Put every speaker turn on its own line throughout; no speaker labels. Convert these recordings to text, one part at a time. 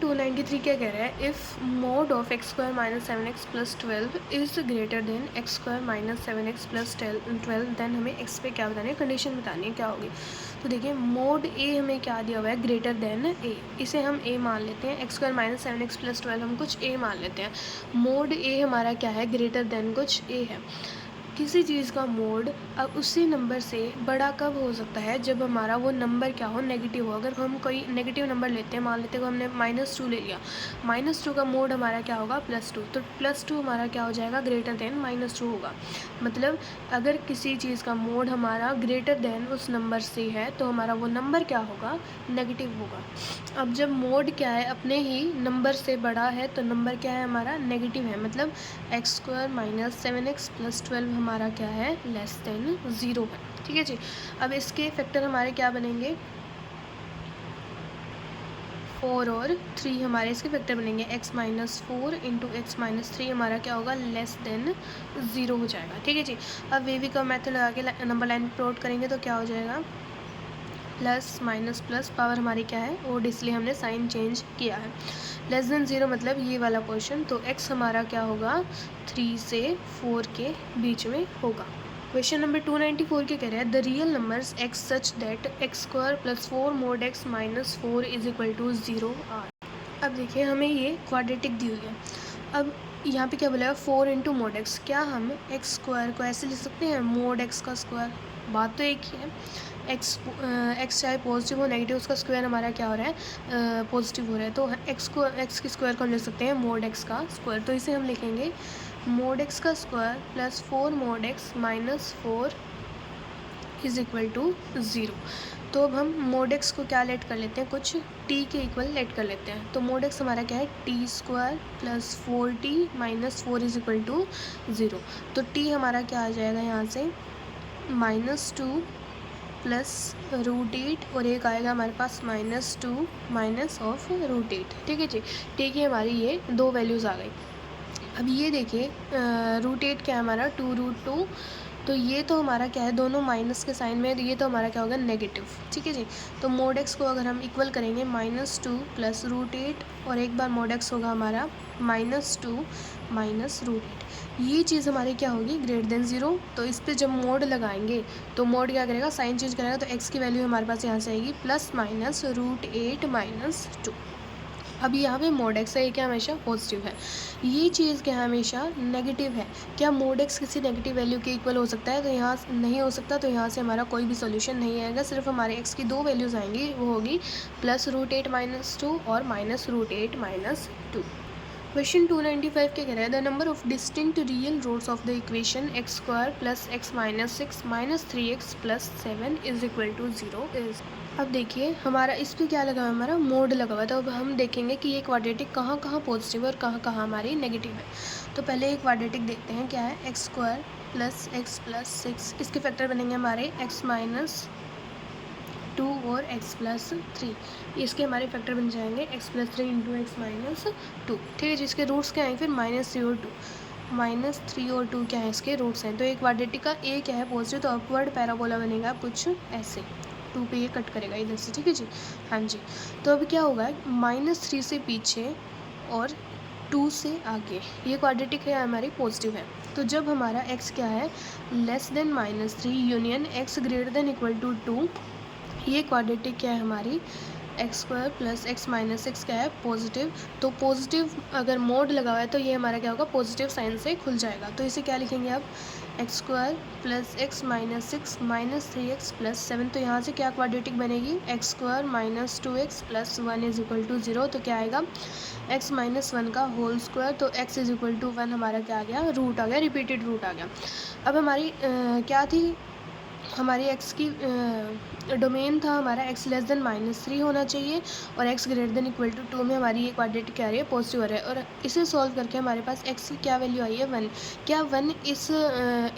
293 क्या कह रहा है, if mod of x square minus 7x plus 12 is greater than x square minus 7x plus 12 देन हमें एक्स पे क्या बतानी है, कंडीशन बतानी है क्या होगी। तो देखिए मोड ए हमें क्या दिया हुआ है, ग्रेटर देन ए, इसे हम ए मान लेते हैं। X square minus 7x plus 12 हम कुछ ए मान लेते हैं। मोड ए हमारा क्या है, ग्रेटर देन कुछ ए है। किसी चीज़ का मोड अब उसी नंबर से बड़ा कब हो सकता है, जब हमारा वो नंबर क्या हो, नेगेटिव हो। अगर हम कोई नेगेटिव नंबर लेते हैं, मान लेते हैं कि हमने -2 ले लिया, -2 का मोड हमारा क्या होगा, +2, तो +2 हमारा क्या हो जाएगा, ग्रेटर देन -2 होगा। मतलब अगर किसी चीज़ का मोड हमारा ग्रेटर देन उस नंबर से है तो हमारा वो नंबर क्या होगा, नेगेटिव होगा। अब जब मोड क्या है, अपने ही नंबर से बड़ा है तो नंबर क्या है हमारा, नेगेटिव है। मतलब x square minus 7x plus 12 हमारा क्या है, लेस देन 0 है। ठीक है जी। अब इसके फैक्टर हमारे क्या बनेंगे, 4 और 3 हमारे इसके फैक्टर बनेंगे। x minus 4 into x minus 3 हमारा क्या होगा, लेस देन 0 हो जाएगा। ठीक है जी। अब वे का मेथड लगा के नंबर लाइन प्लॉट करेंगे तो क्या हो जाएगा, प्लस माइनस प्लस, पावर हमारी क्या है ओड, इसलिए हमने साइन चेंज किया है। लेस देन 0 मतलब ये वाला पोर्शन, तो x हमारा क्या होगा, 3 से 4 के बीच में होगा। क्वेश्चन नंबर 294 क्या कह रहा है, the real numbers x such that x square plus 4 mod x minus 4 is equal to 0 are. अब देखिए हमें ये क्वाड्रेटिक दी हुई है। अब यहाँ पे क्या बोला है, 4 इंटू मोड एक्स, क्या हम एक्स स्क्वायर को ऐसे लिख सकते हैं, मोड एक्स का स्क्वायर, बात तो एक ही है। एक्स चाहे पॉजिटिव हो नेगेटिव, उसका स्क्वायर हमारा क्या हो रहा है, पॉजिटिव हो रहा है। तो एक्स की स्क्वायर को हम लिख सकते हैं मोड एक्स का स्क्वायर, तो इसे हम लिखेंगे मोड एक्स का square plus 4 mod x minus 4 is equal to 0। तो अब हम मोड एक्स को क्या लेट कर लेते हैं, कुछ टी के इक्वल लेट कर लेते हैं। तो मोड एक्स हमारा क्या है, T square plus 4t minus 4 is equal to 0। तो टी हमारा क्या आ जाएगा यहाँ से, -2 प्लस √8 और एक आएगा हमारे पास -2 माइनस ऑफ √8। ठीक है जी। ठीक है, हमारी ये दो वैल्यूज़ आ गई। अब ये देखिए √8 क्या है हमारा, 2√2, तो ये तो हमारा क्या है, दोनों माइनस के साइन में, ये तो हमारा क्या होगा, नेगेटिव। ठीक है जी। तो मोड एक्स को अगर हम इक्वल करेंगे -2 प्लस √8 और एक बार मोड एक्स होगा हमारा -2 माइनस √8, ये चीज़ हमारी क्या होगी, ग्रेटर देन 0। तो इस पर जब मोड लगाएंगे तो मोड क्या करेगा, साइन चेंज करेगा, तो एक्स की वैल्यू हमारे पास यहाँ से आएगी प्लस माइनस √8 माइनस 2। अब यहाँ पे मोड एक्स है, क्या हमेशा पॉजिटिव है, ये चीज़ क्या है, हमेशा नेगेटिव है। क्या मोड एक्स किसी नेगेटिव वैल्यू के इक्वल हो सकता है, तो यहाँ नहीं हो सकता। तो यहाँ से हमारा कोई भी सॉल्यूशन नहीं आएगा, सिर्फ हमारे एक्स की दो वैल्यूज़ आएंगी, वो होगी प्लस √8 माइनस 2 और माइनस √8 माइनस 2। क्वेश्चन 295 क्या कह रहा है, the number of distinct real roots of the equation x square plus x minus 6 minus 3x plus 7 is equal to 0 is. अब देखिए हमारा इस पर क्या लगा हुआ है, हमारा मोड लगा हुआ है। तो अब हम देखेंगे कि ये क्वाड्रेटिक कहाँ कहाँ पॉजिटिव है और कहाँ कहाँ हमारी नेगेटिव है। तो पहले एक क्वाड्रेटिक देखते हैं, क्या है, x square plus x plus 6, इसके फैक्टर बनेंगे हमारे एक्स माइनस 2 और x प्लस 3, इसके हमारे फैक्टर बन जाएंगे x plus 3 into x minus 2। ठीक है, जिसके रूट्स क्या हैं फिर -3 और 2, -3 और 2 क्या है, इसके रूट्स हैं। तो एक क्वाड्रेटिक का ए क्या है, पॉजिटिव, तो अपवर्ड पैराबोला बनेगा कुछ ऐसे, 2 पे ये कट करेगा इधर से। ठीक है जी, हाँ जी। तो अब क्या होगा, -3 से पीछे और 2 से आगे, ये क्वाड्रेटिक है हमारी पॉजिटिव है। तो जब हमारा x क्या है, less than -3 union x greater than equal to 2, ये क्वाड्रेटिक क्या है हमारी, x square plus x minus 6 क्या है, पॉजिटिव। तो पॉजिटिव अगर मोड लगा हुआ है तो ये हमारा क्या होगा, पॉजिटिव साइन से खुल जाएगा। तो इसे क्या लिखेंगे अब, x square plus x minus 6 minus 3x plus 7। तो यहाँ से क्या क्वाड्रेटिक बनेगी, x square minus 2x plus 1 is equal to 0। तो क्या आएगा, x माइनस 1 का होल स्क्वायर, तो x इज इक्वल टू 1 हमारा क्या आ गया, रूट आ गया, रिपीटेड रूट आ गया। अब हमारी क्या थी, हमारी x की डोमेन था हमारा x लेस देन -3 होना चाहिए और x greater than equal to 2 में हमारी ये क्वाड्रेटिक क्या आ रही है, पॉजिटिव आ रहा है। और इसे सॉल्व करके हमारे पास x की क्या वैल्यू आई है, 1। क्या 1 इस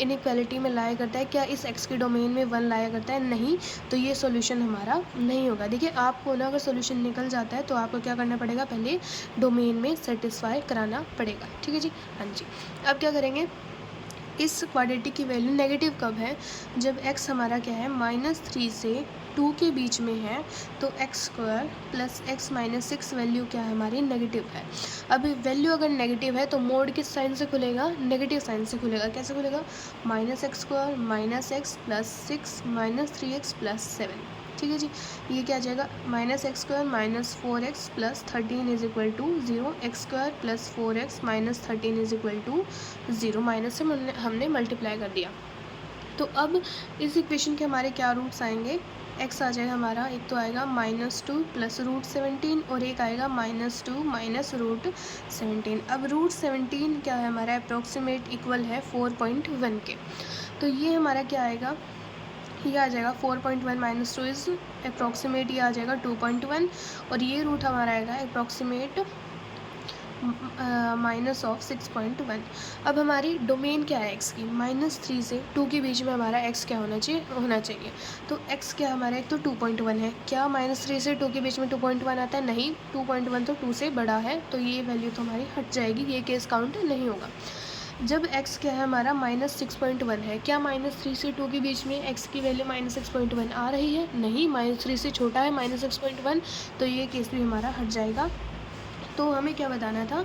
इनइक्वालिटी में लाया करता है, क्या इस x की डोमेन में 1 लाया करता है, नहीं। तो ये सॉल्यूशन हमारा नहीं होगा। देखिए आपको ना अगर सॉल्यूशन निकल जाता है तो आपको क्या करना पड़ेगा, पहले डोमेन में सेटिस्फाई कराना पड़ेगा। ठीक है जी, हाँ जी। अब क्या करेंगे, इस क्वाड्रेटिक की वैल्यू नेगेटिव कब है, जब x हमारा क्या है, -3 से टू के बीच में है तो x square plus x minus six value क्या है हमारी नेगेटिव है। अब वैल्यू अगर नेगेटिव है तो मोड किस साइन से खुलेगा, नेगेटिव साइन से खुलेगा। कैसे खुलेगा, minus x square minus x plus six minus three x plus seven. ठीक है जी, ये क्या आ जाएगा, minus x square minus four x plus thirteen is equal to zero, x square plus four x minus thirteen is equal to zero. Minus से हमने multiply कर दिया। तो अब इस इक्वेशन के हमारे क्या रूट्स आएंगे, एक्स आ जाएगा हमारा, एक तो आएगा minus two plus root seventeen और एक आएगा minus two minus root seventeen. अब रूट सेवनटीन क्या है हमारा, अप्रॉक्सीमेट इक्वल है 4.1 के। तो ये हमारा क्या आएगा, ये आ जाएगा 4.1 माइनस टू इज़ अप्रॉक्सीमेट, ये आ जाएगा 2.1 और ये रूट हमारा आएगा अप्रॉक्सीमेट माइनस ऑफ 6.1। अब हमारी डोमेन क्या है एक्स की, माइनस थ्री से टू के बीच में हमारा एक्स क्या होना चाहिए। तो एक्स क्या हमारा, एक तो 2.1 है, क्या माइनस थ्री से टू के बीच में 2.1 आता है, नहीं, 2.1 तो टू से बड़ा है, तो ये वैल्यू तो हमारी हट जाएगी, ये केस काउंट नहीं होगा। जब x क्या है हमारा माइनस 6.1 है, क्या माइनस थ्री से टू के बीच में x की वैल्यू माइनस 6.1 आ रही है, नहीं, माइनस थ्री से छोटा है माइनस 6.1, तो ये केस भी हमारा हट जाएगा। तो हमें क्या बताना था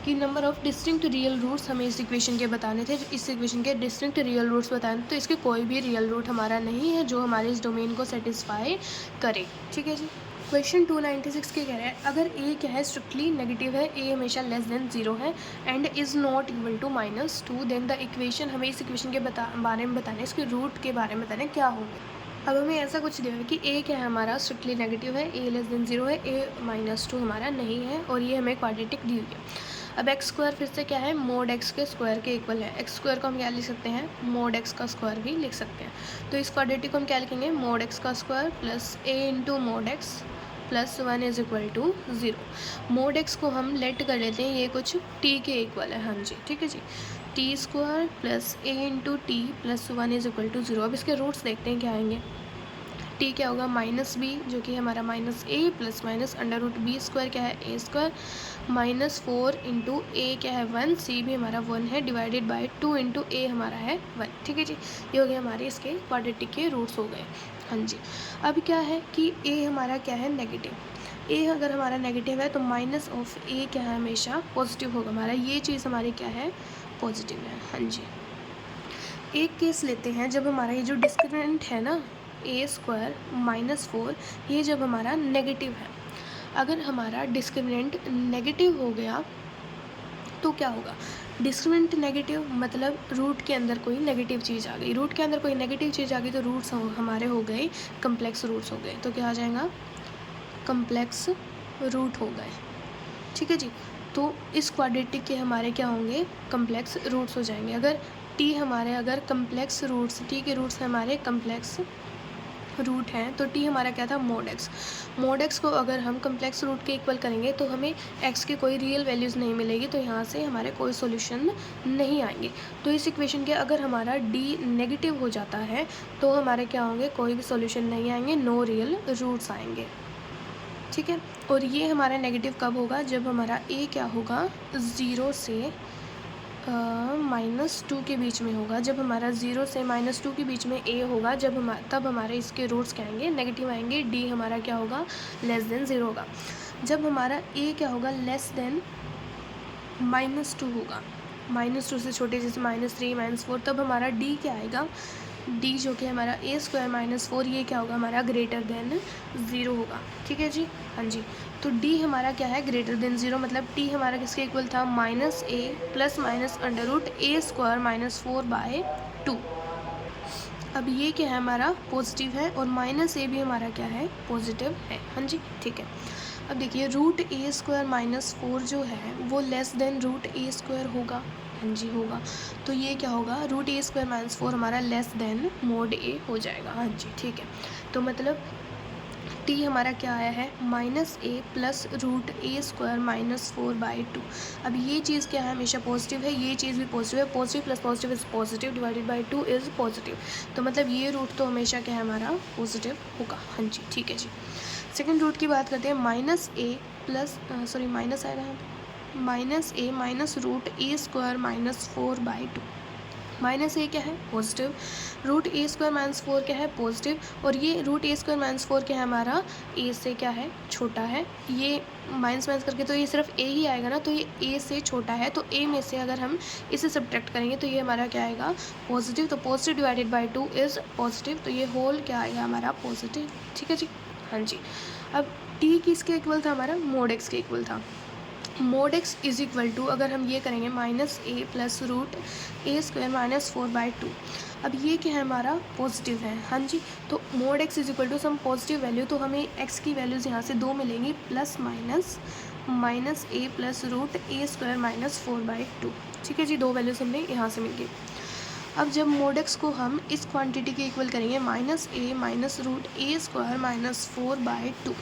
कि number of distinct real roots हमें इस इक्वेशन के बताने थे, इस इक्वेशन के डिस्टिंक्ट रियल रूट्स बताने, तो इसके कोई भी रियल रूट हमारा नहीं है जो हमारे इस डोमेन को सेटिस्फाई करे। ठीक है जी, क्वेश्चन 296 के कह रहे हैं अगर ए क्या है स्ट्रिक्टली नेगेटिव है, ए हमेशा लेस देन जीरो है and is not equal to minus two, then the equation, हमें इस इक्वेशन के बारे में बताना है, इसके रूट के बारे में बताना है क्या होंगे। अब हमें ऐसा कुछ दिया है कि ए क्या है हमारा स्ट्रिक्टली नेगेटिव है, ए लेस देन जीरो है, ए माइनस टू हमारा नहीं है और ये हमें क्वाड्रेटिक दी हुई है। अब एक्स स्क्वायर फिर से क्या है, मोड एक्स के स्क्वायर के इक्वल है। एक्स स्क्वायर को हम क्या लिख सकते हैं, मोड एक्स का स्क्वायर भी लिख सकते हैं। तो इस क्वाड्रेटिक को हम क्या लिखेंगे, मोड एक्स का square plus A into mod x plus one is equal to zero. Mod x को हम लेट कर लेते हैं, ये कुछ टी के इक्वल है, हाँ जी, ठीक है जी, T square plus A into T plus one is equal to zero. अब इसके रूट्स देखते हैं क्या आएंगे। टी क्या होगा, माइनस बी जो कि हमारा minus A plus minus under root B square क्या है, A square minus four into A क्या है वन, सी भी हमारा वन है, divided by two into A हमारा है वन। ठीक है जी, ये हो गया हमारे इसके क्वाड्रेटिक के रूट्स हो गए। हाँ जी, अब क्या है कि ए हमारा क्या है नेगेटिव, ए अगर हमारा नेगेटिव है तो माइनस ऑफ ए क्या है हमेशा पॉजिटिव होगा हमारा, ये चीज़ हमारी क्या है पॉजिटिव है। हाँ जी, एक केस लेते हैं जब हमारा ये जो डिस्क्रिमिनेंट है ना ए स्क्वायर माइनस फोर, ये जब हमारा नेगेटिव है, अगर हमारा डिस्क्रिमिनेंट नेगेटिव हो गया तो क्या होगा, डिस्क्रिमिनेंट नेगेटिव मतलब रूट के अंदर कोई नेगेटिव चीज़ आ गई, रूट के अंदर कोई नेगेटिव चीज़ आ गई तो रूट्स हमारे हो गए कम्प्लेक्स रूट्स हो गए, तो क्या आ जाएगा कम्प्लेक्स रूट हो गए। ठीक है जी, तो इस क्वाड्रेटिक के हमारे क्या होंगे कम्प्लेक्स रूट्स हो जाएंगे। अगर टी हमारे अगर कम्प्लेक्स रूट्स, टी के रूट्स हमारे कम्प्लेक्स रूट हैं तो टी हमारा क्या था मोड एक्स, मोड एक्स को अगर हम कम्प्लेक्स रूट के इक्वल करेंगे तो हमें एक्स की कोई रियल वैल्यूज़ नहीं मिलेगी, तो यहाँ से हमारे कोई सॉल्यूशन नहीं आएंगे। तो इस इक्वेशन के अगर हमारा डी नेगेटिव हो जाता है तो हमारे क्या होंगे, कोई भी सॉल्यूशन नहीं आएंगे, नो रियल रूट्स आएंगे। ठीक है, और ये हमारा नेगेटिव कब होगा, जब हमारा ए क्या होगा ज़ीरो से माइनस टू के बीच में होगा, जब हमारा ज़ीरो से माइनस टू के बीच में ए होगा, जब तब हमारे इसके रूट्स क्या आएंगे नेगेटिव आएंगे, डी हमारा क्या होगा लेस देन ज़ीरो होगा। जब हमारा ए क्या होगा लेस देन माइनस टू होगा, माइनस टू से छोटे जैसे माइनस थ्री माइनस फोर, तब हमारा डी क्या आएगा, डी जो कि हमारा ए स्क्वायर माइनस फोर, ये क्या होगा हमारा ग्रेटर देन ज़ीरो होगा। ठीक है जी, हाँ जी, तो डी हमारा क्या है ग्रेटर देन ज़ीरो, मतलब टी हमारा किसके इक्वल था minus A plus minus under root A square minus four by two. अब ये क्या है हमारा पॉजिटिव है और माइनस ए भी हमारा क्या है पॉजिटिव है। हाँ जी, ठीक है, अब देखिए root A square minus four जो है वो less than root A square होगा। हाँ जी होगा, तो ये क्या होगा root A square minus four हमारा लेस देन मोड ए हो जाएगा। हाँ जी, ठीक है, तो मतलब टी हमारा क्या आया है minus A plus root A square minus four by two. अब ये चीज़ क्या है हमेशा पॉजिटिव है, ये चीज़ भी पॉजिटिव है, positive plus positive is positive divided by two is positive, तो मतलब ये रूट तो हमेशा क्या है हमारा पॉजिटिव होगा। हाँ जी, ठीक है जी, सेकेंड रूट की बात करते हैं, minus A plus sorry minus आएगा यहाँ पे, minus A minus root A square minus four by two, minus A क्या है positive, root A square minus 4 क्या है पॉजिटिव, और ये रूट ए स्क्वायर माइनस 4 क्या है हमारा ए से क्या है छोटा है, ये माइनस माइनस करके तो ये सिर्फ ए ही आएगा ना, तो ये ए से छोटा है, तो ए में से अगर हम इसे सब्ट्रैक्ट करेंगे तो ये हमारा क्या आएगा पॉजिटिव, तो positive divided by 2 is positive, तो ये होल क्या आएगा हमारा पॉजिटिव। ठीक है जी, हाँ जी। अब टी किसके इक्वल था हमारा मोड एक्स के इक्वल था। Mod x is equal to अगर हम ये करेंगे minus A plus root A square minus 4/2, अब ये क्या है हमारा पॉजिटिव है, हाँ जी। तो mod x is equal to some positive value, तो हमें एक्स की वैल्यूज़ यहाँ से दो मिलेंगी plus minus minus A plus root A square minus 4/2। ठीक है जी, दो वैल्यूज़ हमें यहाँ से मिल गई। अब जब मोड एक्स को हम इस क्वांटिटी के इक्वल करेंगे minus A minus root A square minus 4/2।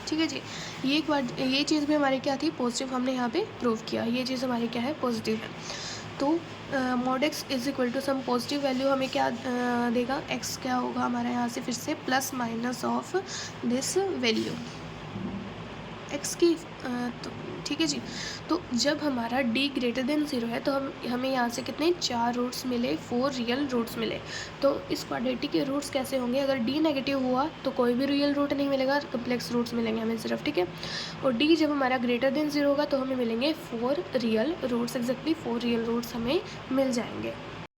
ठीक है जी, ये चीज़ भी हमारी क्या थी पॉजिटिव, हमने यहाँ पे प्रूव किया, ये चीज़ हमारी क्या है पॉजिटिव है। तो mod x is equal to some positive value हमें क्या देगा, एक्स क्या होगा हमारा यहाँ से फिर से plus minus of this value x की। तो ठीक है जी, तो जब हमारा d ग्रेटर देन 0 है तो हमें यहाँ से कितने 4 रूट्स मिले, 4 रियल रूट्स मिले। तो इस क्वाड्रेटिक के रूट्स कैसे होंगे, अगर d नेगेटिव हुआ तो कोई भी रियल रूट नहीं मिलेगा, कम्प्लेक्स रूट्स मिलेंगे हमें सिर्फ। ठीक है, और d जब हमारा ग्रेटर देन 0 होगा तो हमें मिलेंगे 4 real roots, exactly 4 real roots हमें मिल जाएंगे।